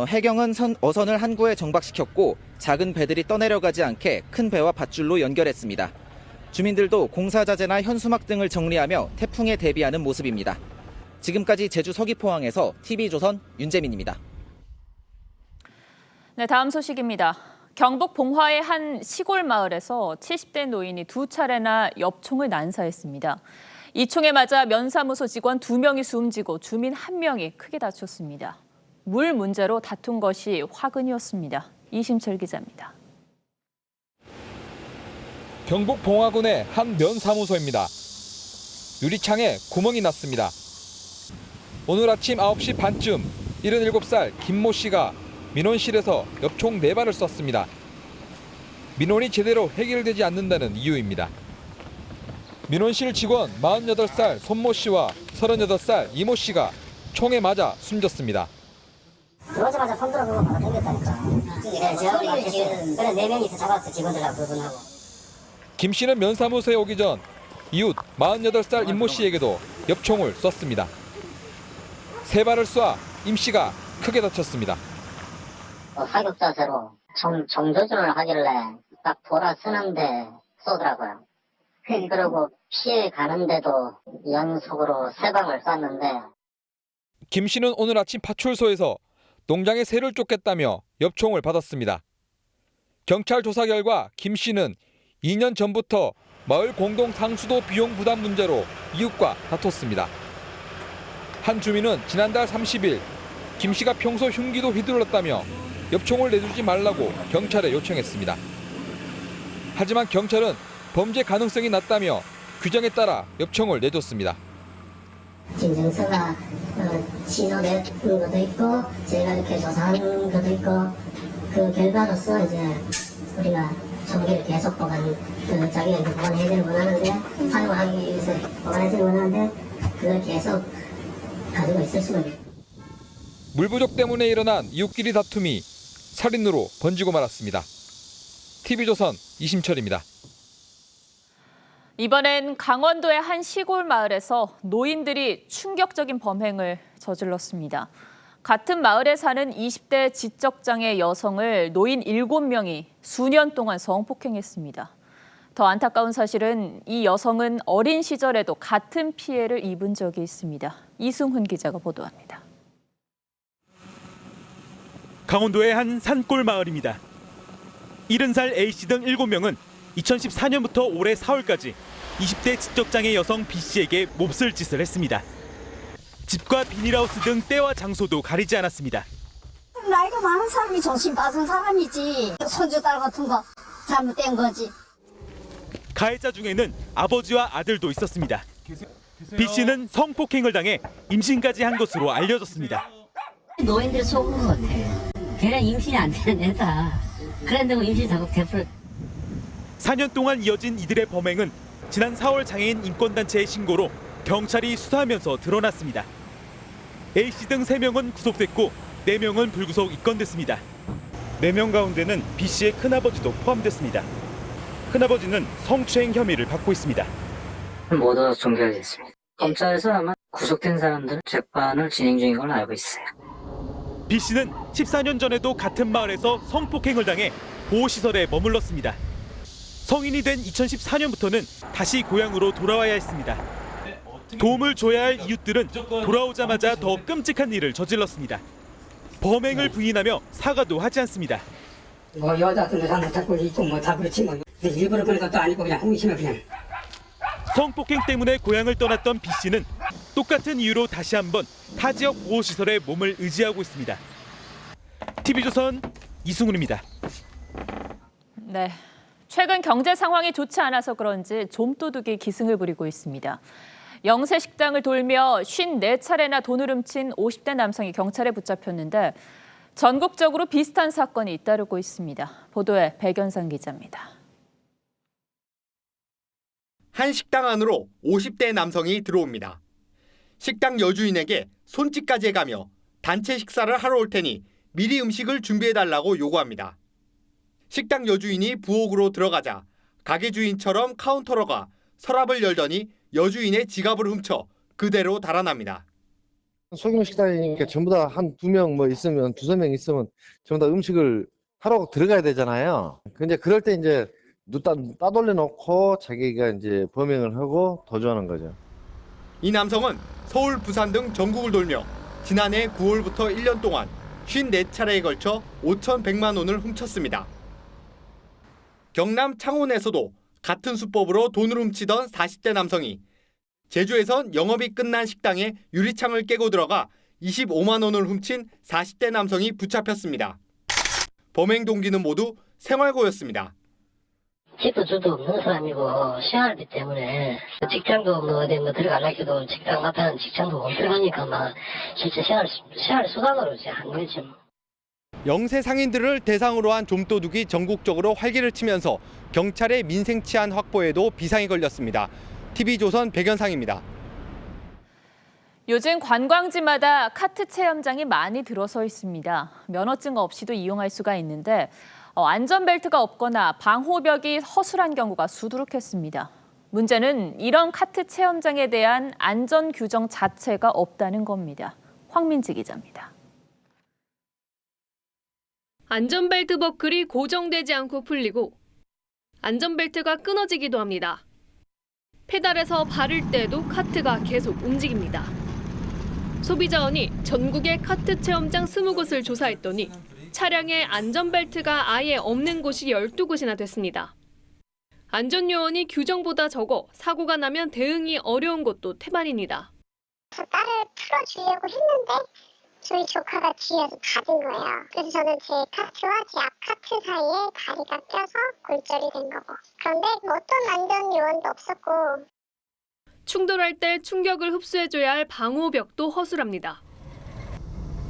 해경은 어선을 항구에 정박시켰고 작은 배들이 떠내려가지 않게 큰 배와 밧줄로 연결했습니다. 주민들도 공사자재나 현수막 등을 정리하며 태풍에 대비하는 모습입니다. 지금까지 제주 서귀포항에서 TV조선 윤재민입니다. 네, 다음 소식입니다. 경북 봉화의 한 시골 마을에서 70대 노인이 2차례나 엽총을 난사했습니다. 이 총에 맞아 면사무소 직원 2명이 숨지고 주민 1명이 크게 다쳤습니다. 물 문제로 다툰 것이 화근이었습니다. 이심철 기자입니다. 경북 봉화군의 한 면사무소입니다. 유리창에 구멍이 났습니다. 오늘 아침 9시 반쯤 77살 김모 씨가 민원실에서 엽총 4발을 쐈습니다. 민원이 제대로 해결되지 않는다는 이유입니다. 민원실 직원 48살 손모 씨와 38살 이모 씨가 총에 맞아 숨졌습니다. 들어오자마자 손들어 그거 바로 당겼다니까. 제가 지금 그래 4명이서 잡았어 직원들하고 그분하고. 김 씨는 면사무소에 오기 전 이웃 48살 임모 씨에게도 엽총을 쐈습니다. 3발을 쏴 임 씨가 크게 다쳤습니다. 사격 자세로 정조준을 하길래 딱 돌아서는데 쏘더라고요. 그리고 피해 가는데도 연속으로 3방을 쐈는데 김 씨는 오늘 아침 파출소에서 농장의 새를 쫓겠다며 엽총을 받았습니다. 경찰 조사 결과 김 씨는 2년 전부터 마을 공동 상수도 비용 부담 문제로 이웃과 다퉜습니다. 한 주민은 지난달 30일 김 씨가 평소 흉기도 휘둘렀다며 엽총을 내주지 말라고 경찰에 요청했습니다. 하지만 경찰은 범죄 가능성이 낮다며 규정에 따라 엽총을 내줬습니다. 진정서가 신호된 것도 있고 제가 이렇게 조사한 것도 있고 그 결과로서 이제 우리가 총기를 계속 자기가 이제 보관해주는 원하는데 사용하기 위해서 보관해주는 원하는데 그걸 계속 가지고 있을 수는 없어요. 물 부족 때문에 일어난 이웃끼리 다툼이 살인으로 번지고 말았습니다. TV조선 이심철입니다. 이번엔 강원도의 한 시골 마을에서 노인들이 충격적인 범행을 저질렀습니다. 같은 마을에 사는 20대 지적장애 여성을 노인 7명이 수년 동안 성폭행했습니다. 더 안타까운 사실은 이 여성은 어린 시절에도 같은 피해를 입은 적이 있습니다. 이승훈 기자가 보도합니다. 강원도의 한 산골 마을입니다. 70살 A씨 등 7명은 2014년부터 올해 4월까지 20대 지적장애 여성 B씨에게 몹쓸 짓을 했습니다. 집과 비닐하우스 등 때와 장소도 가리지 않았습니다. 나이가 많은 사람이 정신 빠진 사람이지. 손주 딸 같은 거 잘못된 거지. 가해자 중에는 아버지와 아들도 있었습니다. B씨는 성폭행을 당해 임신까지 한 것으로 알려졌습니다. 노인들 속은 것 같아. 걔는 임신이 안 되는 애다. 그런데 뭐 임신 작업 대풀. 4년 동안 이어진 이들의 범행은 지난 4월 장애인 인권단체의 신고로 경찰이 수사하면서 드러났습니다. A씨 등 3명은 구속됐고 4명은 불구속 입건됐습니다. 4명 가운데는 B씨의 큰아버지도 포함됐습니다. 큰아버지는 성추행 혐의를 받고 있습니다. 모두 종결됐습니다. 검찰에서 아마 구속된 사람들은 재판을 진행 중인 걸로 알고 있어요. B씨는 14년 전에도 같은 마을에서 성폭행을 당해 보호시설에 머물렀습니다. 성인이 된 2014년부터는 다시 고향으로 돌아와야 했습니다. 도움을 줘야 할 이웃들은 돌아오자마자 더 끔찍한 일을 저질렀습니다. 범행을 부인하며 사과도 하지 않습니다. 뭐 여자들은 잘못하고 있고 뭐 다 그렇지 뭐. 일부러 그런 것도 아니고 그냥 호기심에 그냥. 성폭행 때문에 고향을 떠났던 B씨는 똑같은 이유로 다시 한번 타 지역 보호시설에 몸을 의지하고 있습니다. TV조선 이승훈입니다. 네. 최근 경제 상황이 좋지 않아서 그런지 좀도둑이 기승을 부리고 있습니다. 영세 식당을 돌며 54차례나 돈을 훔친 50대 남성이 경찰에 붙잡혔는데 전국적으로 비슷한 사건이 잇따르고 있습니다. 보도에 백연상 기자입니다. 한 식당 안으로 50대 남성이 들어옵니다. 식당 여주인에게 손짓까지 해가며 단체 식사를 하러 올 테니 미리 음식을 준비해달라고 요구합니다. 식당 여주인이 부엌으로 들어가자 가게 주인처럼 카운터로 가 서랍을 열더니 여주인의 지갑을 훔쳐 그대로 달아납니다. 소규모 식당이니까 전부 다 한 2명 뭐 있으면 2~3명 있으면 전부 다 음식을 하러 들어가야 되잖아요. 근데 그럴 때 이제 눈 따돌려 놓고 자기가 이제 범행을 하고 도주하는 거죠. 이 남성은 서울, 부산 등 전국을 돌며 지난해 9월부터 1년 동안 54차례에 걸쳐 5,100만 원을 훔쳤습니다. 경남 창원에서도 같은 수법으로 돈을 훔치던 40대 남성이 제주에선 영업이 끝난 식당에 유리창을 깨고 들어가 25만 원을 훔친 40대 남성이 붙잡혔습니다. 범행 동기는 모두 생활고였습니다. 집도 주도 없는 사람이고 생활비 때문에 직장도 뭐 어디 뭐 들어가려고 해도 직장 앞에는 직장도 못 들어가니까 막 실제 생활 수단으로 이제 한 거지 뭐. 영세 상인들을 대상으로 한 좀도둑이 전국적으로 활기를 치면서 경찰의 민생 치안 확보에도 비상이 걸렸습니다. TV조선 백연상입니다. 요즘 관광지마다 카트 체험장이 많이 들어서 있습니다. 면허증 없이도 이용할 수가 있는데 안전벨트가 없거나 방호벽이 허술한 경우가 수두룩했습니다. 문제는 이런 카트 체험장에 대한 안전 규정 자체가 없다는 겁니다. 황민지 기자입니다. 안전벨트 버클이 고정되지 않고 풀리고 안전벨트가 끊어지기도 합니다. 페달에서 바를 때도 카트가 계속 움직입니다. 소비자원이 전국의 카트 체험장 20곳을 조사했더니 차량에 안전벨트가 아예 없는 곳이 12곳이나 됐습니다. 안전요원이 규정보다 적어 사고가 나면 대응이 어려운 것도 태반입니다. 딸을 풀어주려고 했는데 저희 조카가 뒤에서 받은 거예요. 그래서 저는 제 카트와 제 앞 카트 사이에 다리가 껴서 골절이 된 거고. 그런데 어떤 안전 요원도 없었고. 충돌할 때 충격을 흡수해줘야 할 방호벽도 허술합니다.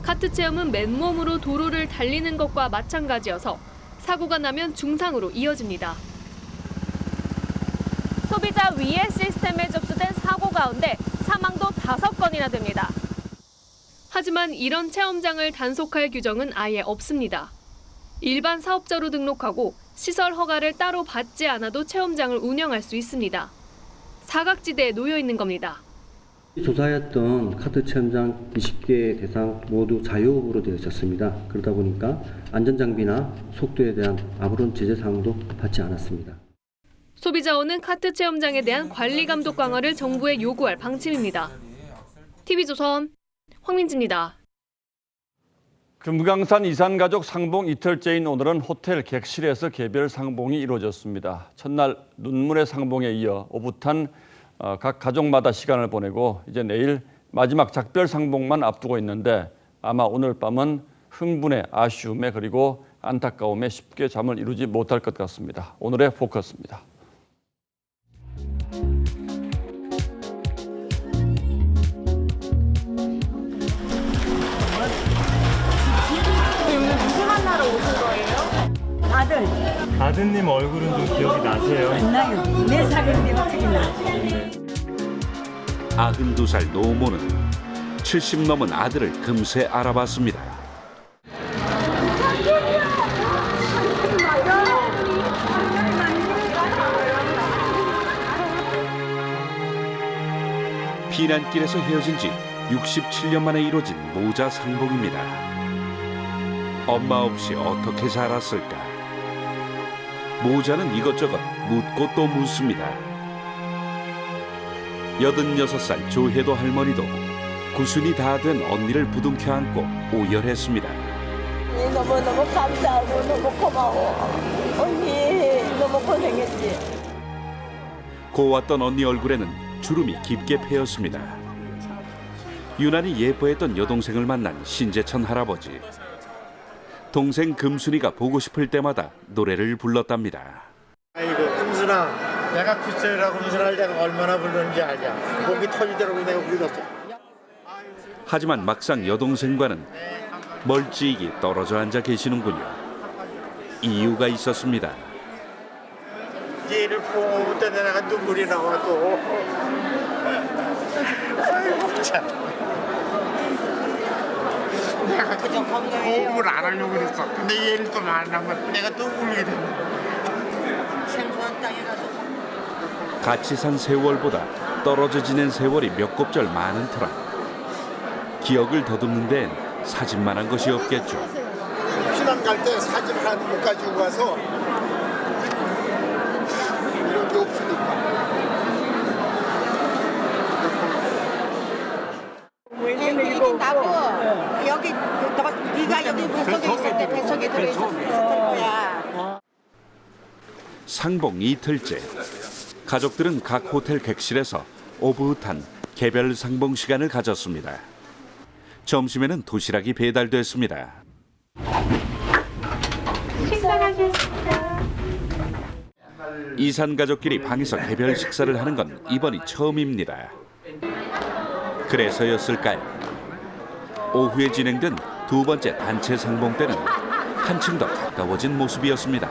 카트 체험은 맨몸으로 도로를 달리는 것과 마찬가지여서 사고가 나면 중상으로 이어집니다. 소비자 위해 시스템에 접수된 사고 가운데 사망도 5건이나 됩니다. 하지만 이런 체험장을 단속할 규정은 아예 없습니다. 일반 사업자로 등록하고 시설 허가를 따로 받지 않아도 체험장을 운영할 수 있습니다. 사각지대에 놓여 있는 겁니다. 조사했던 카트 체험장 20개 대상 모두 자유업으로 되어 있었습니다. 그러다 보니까 안전장비나 속도에 대한 아무런 제재 사항도 받지 않았습니다. 소비자원은 카트 체험장에 대한 관리 감독 강화를 정부에 요구할 방침입니다. TV조선 황민지입니다. 금강산 이산가족 상봉 이틀째인 오늘은 호텔 객실에서 개별 상봉이 이루어졌습니다. 첫날 눈물의 상봉에 이어 오붓한 각 가족마다 시간을 보내고 이제 내일 마지막 작별 상봉만 앞두고 있는데 아마 오늘 밤은 흥분에 아쉬움에 그리고 안타까움에 쉽게 잠을 이루지 못할 것 같습니다. 오늘의 포커스입니다. 누구 만나러 오신 거예요? 아들. 아드님 얼굴은 좀 기억이 나세요? 안 나요. 4살인데 어떻게 나? 92살 노모는 70 넘은 아들을 금세 알아봤습니다. 피난길에서 헤어진 지 67년 만에 이루어진 모자 상봉입니다. 엄마 없이 어떻게 살았을까? 모자는 이것저것 묻고 또 묻습니다. 86살 조혜도 할머니도 구순이 다 된 언니를 부둥켜 안고 오열했습니다. 너무너무 감사하고 너무 고마워. 언니 너무 고생했지. 고왔던 언니 얼굴에는 주름이 깊게 패였습니다. 유난히 예뻐했던 여동생을 만난 신재천 할아버지. 동생 금순이가 보고 싶을 때마다 노래를 불렀답니다. 아이고 금순아, 내가 굿셀이라고 금순아를 내가 얼마나 불렀는지 알냐. 목이 터지더라고 내가 불렀어. 하지만 막상 여동생과는 멀찍이 떨어져 앉아 계시는군요. 이유가 있었습니다. 얘를 보고 때 내가 눈물이 나와 또. 아이고 참. 내가 호흡을 안 하려고 그랬어. 근데 얘를 또 만나면 내가 또 울게 됐네. 생소한 땅에 가서 같이 산 세월보다 떨어져 지낸 세월이 몇 곱절 많은 터라 기억을 더듬는 데엔 사진만한 것이 없겠죠. 피난 갈 때 사진 하나 못 가지고 가서 이런 게 없으니까. 여기 나고 여기 네가 여기 물속에 있을 때 뱃속에 들어있었을 거야. 상봉 이틀째. 가족들은 각 호텔 객실에서 오붓한 개별 상봉 시간을 가졌습니다. 점심에는 도시락이 배달됐습니다. 식사하겠습니다. 이산 가족끼리 방에서 개별 식사를 하는 건 이번이 처음입니다. 그래서였을까요? 오후에 진행된 두 번째 단체 상봉 때는 한층 더 가까워진 모습이었습니다.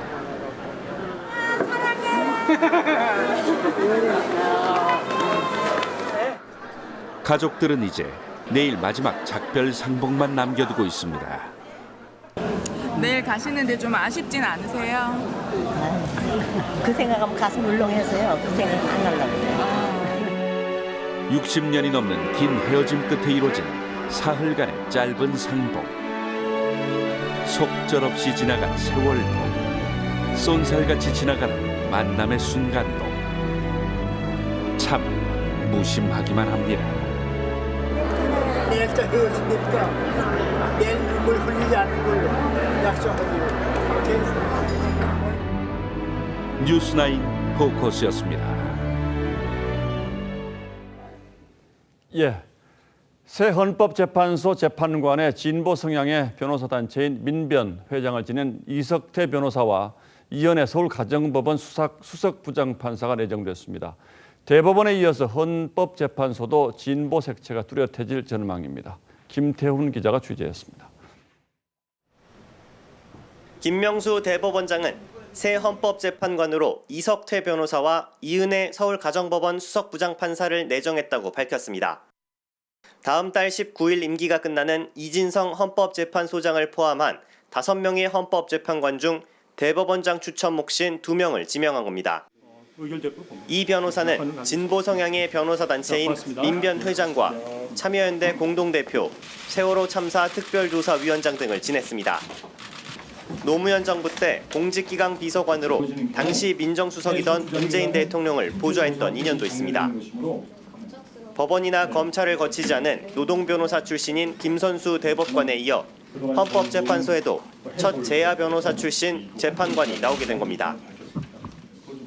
가족들은 이제 내일 마지막 작별 상봉만 남겨두고 있습니다. 내일 가시는데 좀 아쉽진 않으세요? 그 생각하면 가슴 울렁해서요. 그 생각 안 하려고. 60년이 넘는 긴 헤어짐 끝에 이루어진 사흘간의 짧은 상봉. 속절없이 지나간 세월도, 쏜살같이 지나가는 만남의 순간도 참 무심하기만 합니다. 내일부터 헤어지니까 내일 눈물 흘리지 않는 걸로 약속하기로. 뉴스9 포커스였습니다. 예, 새 헌법재판소 재판관의 진보 성향의 변호사 단체인 민변 회장을 지낸 이석태 변호사와 이현애 서울가정법원 수석 부장판사가 내정됐습니다. 대법원에 이어서 헌법재판소도 진보 색채가 뚜렷해질 전망입니다. 김태훈 기자가 취재했습니다. 김명수 대법원장은 새 헌법재판관으로 이석태 변호사와 이은혜 서울가정법원 수석부장판사를 내정했다고 밝혔습니다. 다음 달 19일 임기가 끝나는 이진성 헌법재판소장을 포함한 5명의 헌법재판관 중 대법원장 추천 몫인 2명을 지명한 겁니다. 이 변호사는 진보 성향의 변호사 단체인 민변 회장과 참여연대 공동대표, 세월호 참사 특별조사위원장 등을 지냈습니다. 노무현 정부 때 공직기강 비서관으로 당시 민정수석이던 문재인 대통령을 보좌했던 인연도 있습니다. 법원이나 검찰을 거치지 않은 노동변호사 출신인 김선수 대법관에 이어 헌법재판소에도 첫 재야 변호사 출신 재판관이 나오게 된 겁니다.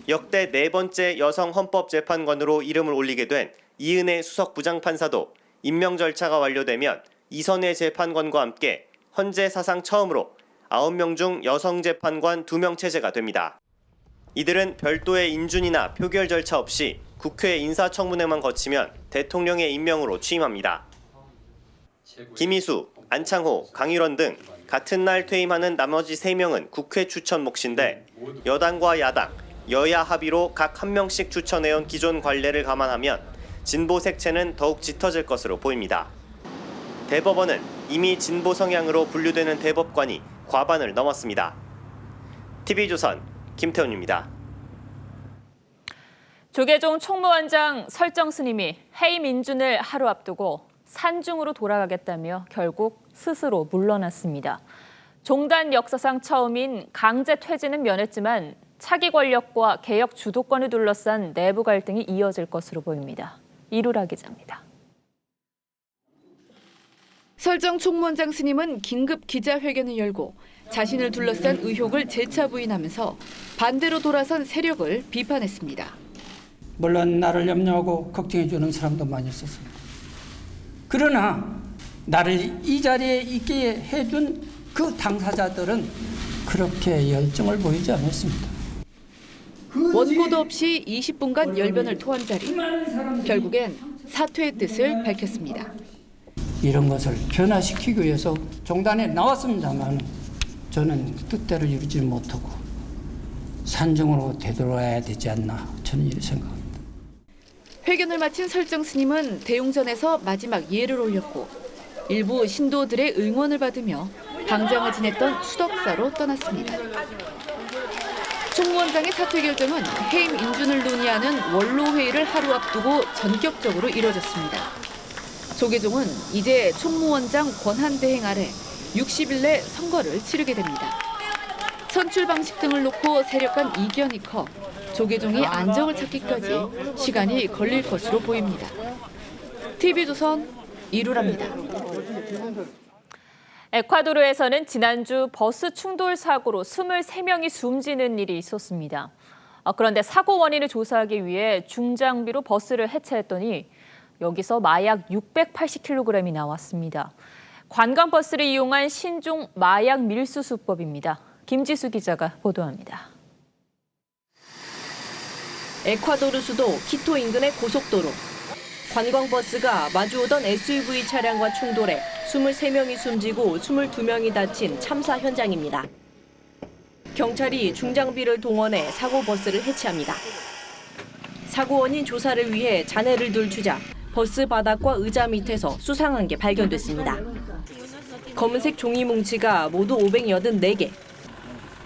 역대 4번째 여성 헌법재판관으로 이름을 올리게 된 이은혜 수석부장판사도 임명 절차가 완료되면 이선혜 재판관과 함께 헌재 사상 처음으로 9명 중 여성 재판관 2명 체제가 됩니다. 이들은 별도의 인준이나 표결 절차 없이 국회 인사청문회만 거치면 대통령의 임명으로 취임합니다. 김희수, 안창호, 강일원 등 같은 날 퇴임하는 나머지 3명은 국회 추천 몫인데 여당과 야당, 여야 합의로 각 1명씩 추천해온 기존 관례를 감안하면 진보 색채는 더욱 짙어질 것으로 보입니다. 대법원은 이미 진보 성향으로 분류되는 대법관이 과반을 넘었습니다. TV조선 김태훈입니다. 조계종 총무원장 설정 스님이 해임 인준을 하루 앞두고 산중으로 돌아가겠다며 결국 스스로 물러났습니다. 종단 역사상 처음인 강제 퇴진은 면했지만 차기 권력과 개혁 주도권을 둘러싼 내부 갈등이 이어질 것으로 보입니다. 이루라 기자입니다. 설정 총무원장 스님은 긴급 기자회견을 열고 자신을 둘러싼 의혹을 재차 부인하면서 반대로 돌아선 세력을 비판했습니다. 물론 나를 염려하고 걱정해주는 사람도 많이 있었습니다. 그러나 나를 이 자리에 있게 해준 그 당사자들은 그렇게 열정을 보이지 않았습니다. 원고도 없이 20분간 열변을 토한 자리. 결국엔 사퇴의 뜻을 밝혔습니다. 이런 것을 변화시키기 위해서 종단에 나왔습니다만 저는 뜻대로 이루지 못하고 산중으로 되돌아야 되지 않나 저는 이렇게 생각합니다. 회견을 마친 설정 스님은 대웅전에서 마지막 예를 올렸고 일부 신도들의 응원을 받으며 방장을 지냈던 수덕사로 떠났습니다. 총무원장의 사퇴 결정은 해임 인준을 논의하는 원로회의를 하루 앞두고 전격적으로 이뤄졌습니다. 조계종은 이제 총무원장 권한대행 아래 60일 내 선거를 치르게 됩니다. 선출 방식 등을 놓고 세력 간 이견이 커 조계종이 안정을 찾기까지 시간이 걸릴 것으로 보입니다. TV조선 이루라입니다. 에콰도르에서는 지난주 버스 충돌 사고로 23명이 숨지는 일이 있었습니다. 그런데 사고 원인을 조사하기 위해 중장비로 버스를 해체했더니 여기서 마약 680kg이 나왔습니다. 관광버스를 이용한 신종 마약 밀수 수법입니다. 김지수 기자가 보도합니다. 에콰도르 수도 키토 인근의 고속도로. 관광버스가 마주오던 SUV 차량과 충돌해 23명이 숨지고 22명이 다친 참사 현장입니다. 경찰이 중장비를 동원해 사고 버스를 해체합니다. 사고 원인 조사를 위해 잔해를 둘 주자 버스 바닥과 의자 밑에서 수상한 게 발견됐습니다. 검은색 종이 뭉치가 모두 584개.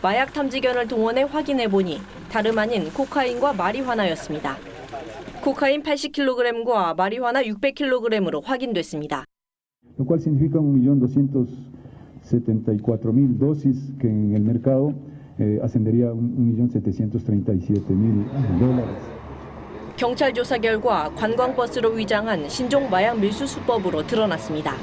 마약 탐지견을 동원해 확인해보니 다름 아닌 코카인과 마리화나였습니다. 코카인 80kg과 마리화나 600kg으로 확인됐습니다. Lo cual significa 1.274.000 dosis que en el mercado ascendería a 1.737.000 dólares. 경찰 조사 결과 관광버스로 위장한 신종 마약 밀수 수법으로 드러났습니다.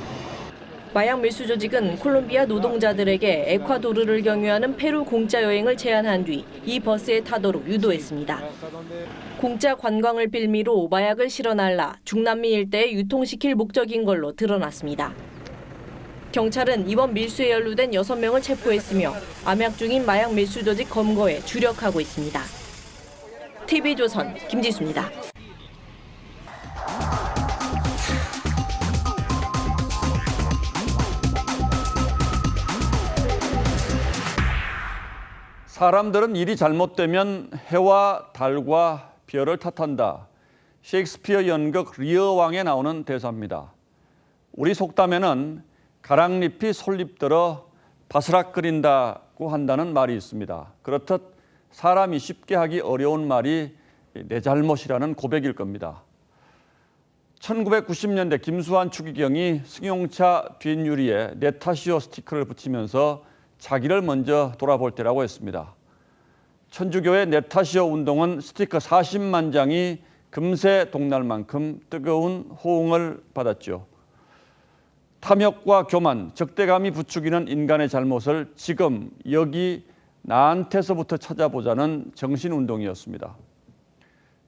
마약 밀수 조직은 콜롬비아 노동자들에게 에콰도르를 경유하는 페루 공짜 여행을 제안한 뒤 이 버스에 타도록 유도했습니다. 공짜 관광을 빌미로 마약을 실어 날라 중남미 일대에 유통시킬 목적인 걸로 드러났습니다. 경찰은 이번 밀수에 연루된 6명을 체포했으며 암약 중인 마약 밀수 조직 검거에 주력하고 있습니다. TV조선 김지수입니다. 사람들은 일이 잘못되면 해와 달과 별을 탓한다. 셰익스피어 연극 리어 왕에 나오는 대사입니다. 우리 속담에는 가랑잎이 솔잎들어 바스락거린다고 한다는 말이 있습니다. 그렇듯 사람이 쉽게 하기 어려운 말이 내 잘못이라는 고백일 겁니다. 1990년대 김수환 추기경이 승용차 뒷유리에 내 탓이요 스티커를 붙이면서 자기를 먼저 돌아볼 때라고 했습니다. 천주교의 내 탓이요 운동은 스티커 40만 장이 금세 동날 만큼 뜨거운 호응을 받았죠. 탐욕과 교만, 적대감이 부추기는 인간의 잘못을 지금 여기 나한테서부터 찾아보자는 정신운동이었습니다.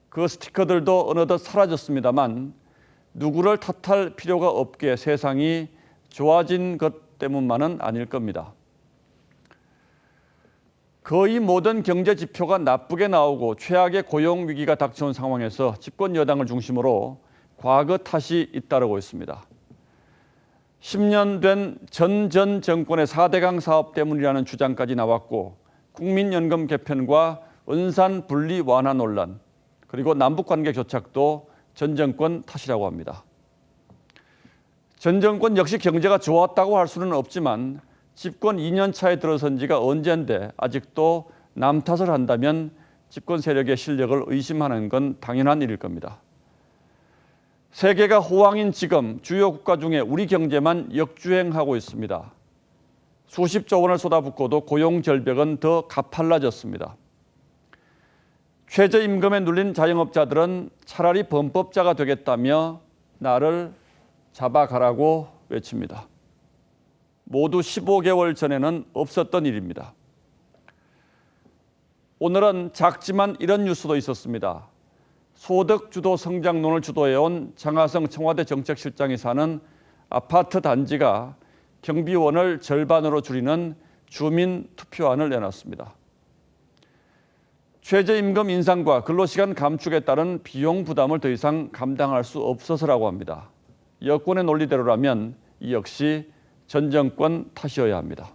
그 스티커들도 어느덧 사라졌습니다만 누구를 탓할 필요가 없게 세상이 좋아진 것 때문만은 아닐 겁니다. 거의 모든 경제 지표가 나쁘게 나오고 최악의 고용 위기가 닥쳐온 상황에서 집권 여당을 중심으로 과거 탓이 잇따르고 있습니다. 10년 된 전 정권의 4대강 사업 때문이라는 주장까지 나왔고 국민연금 개편과 은산 분리 완화 논란 그리고 남북관계 교착도 전 정권 탓이라고 합니다. 전 정권 역시 경제가 좋았다고 할 수는 없지만 집권 2년 차에 들어선 지가 언젠데 아직도 남 탓을 한다면 집권 세력의 실력을 의심하는 건 당연한 일일 겁니다. 세계가 호황인 지금 주요 국가 중에 우리 경제만 역주행하고 있습니다. 수십조 원을 쏟아붓고도 고용 절벽은 더 가팔라졌습니다. 최저임금에 눌린 자영업자들은 차라리 범법자가 되겠다며 나를 잡아가라고 외칩니다. 모두 15개월 전에는 없었던 일입니다. 오늘은 작지만 이런 뉴스도 있었습니다. 소득주도 성장론을 주도해온 장하성 청와대 정책실장이 사는 아파트 단지가 경비원을 절반으로 줄이는 주민 투표안을 내놨습니다. 최저임금 인상과 근로시간 감축에 따른 비용 부담을 더 이상 감당할 수 없어서라고 합니다. 여권의 논리대로라면 이 역시 전 정권 탓이어야 합니다.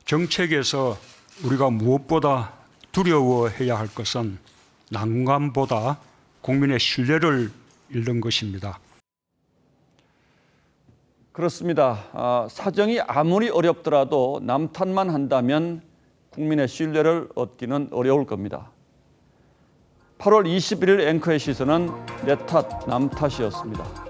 정책에서 우리가 무엇보다 두려워해야 할 것은 난관보다 국민의 신뢰를 잃는 것입니다. 그렇습니다. 사정이 아무리 어렵더라도 남 탓만 한다면 국민의 신뢰를 얻기는 어려울 겁니다. 8월 21일 앵커의 시선은 내 탓, 남 탓이었습니다.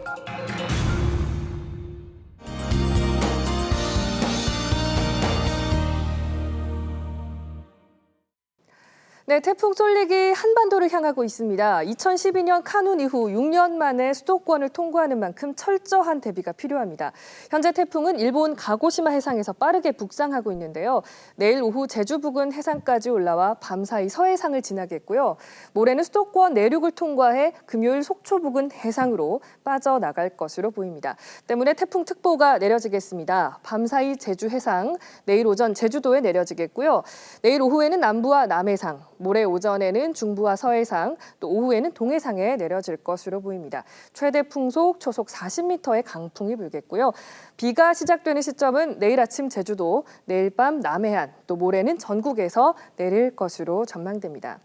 네, 태풍 쏠릭이 한반도를 향하고 있습니다. 2012년 카눈 이후 6년 만에 수도권을 통과하는 만큼 철저한 대비가 필요합니다. 현재 태풍은 일본 가고시마 해상에서 빠르게 북상하고 있는데요. 내일 오후 제주 부근 해상까지 올라와 밤사이 서해상을 지나겠고요. 모레는 수도권 내륙을 통과해 금요일 속초 부근 해상으로 빠져나갈 것으로 보입니다. 때문에 태풍특보가 내려지겠습니다. 밤사이 제주 해상, 내일 오전 제주도에 내려지겠고요. 내일 오후에는 남부와 남해상, 모레 오전에는 중부와 서해상, 또 오후에는 동해상에 내려질 것으로 보입니다. 최대 풍속 초속 40m의 강풍이 불겠고요. 비가 시작되는 시점은 내일 아침 제주도, 내일 밤 남해안, 또 모레는 전국에서 내릴 것으로 전망됩니다.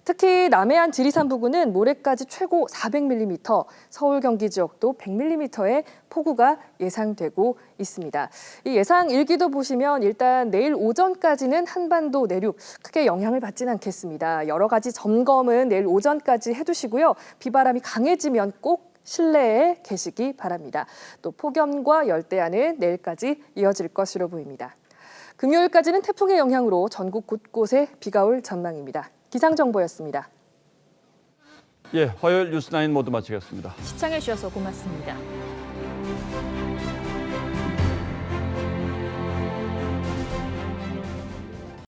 특히 남해안 지리산 부근은 모레까지 최고 400mm, 서울 경기 지역도 100mm의 폭우가 예상되고 있습니다. 이 예상 일기도 보시면 일단 내일 오전까지는 한반도 내륙 크게 영향을 받지는 않겠습니다. 여러 가지 점검은 내일 오전까지 해두시고요. 비바람이 강해지면 꼭 실내에 계시기 바랍니다. 또 폭염과 열대야는 내일까지 이어질 것으로 보입니다. 금요일까지는 태풍의 영향으로 전국 곳곳에 비가 올 전망입니다. 기상정보였습니다. 예, 화요일 뉴스9 모두 마치겠습니다. 시청해주셔서 고맙습니다.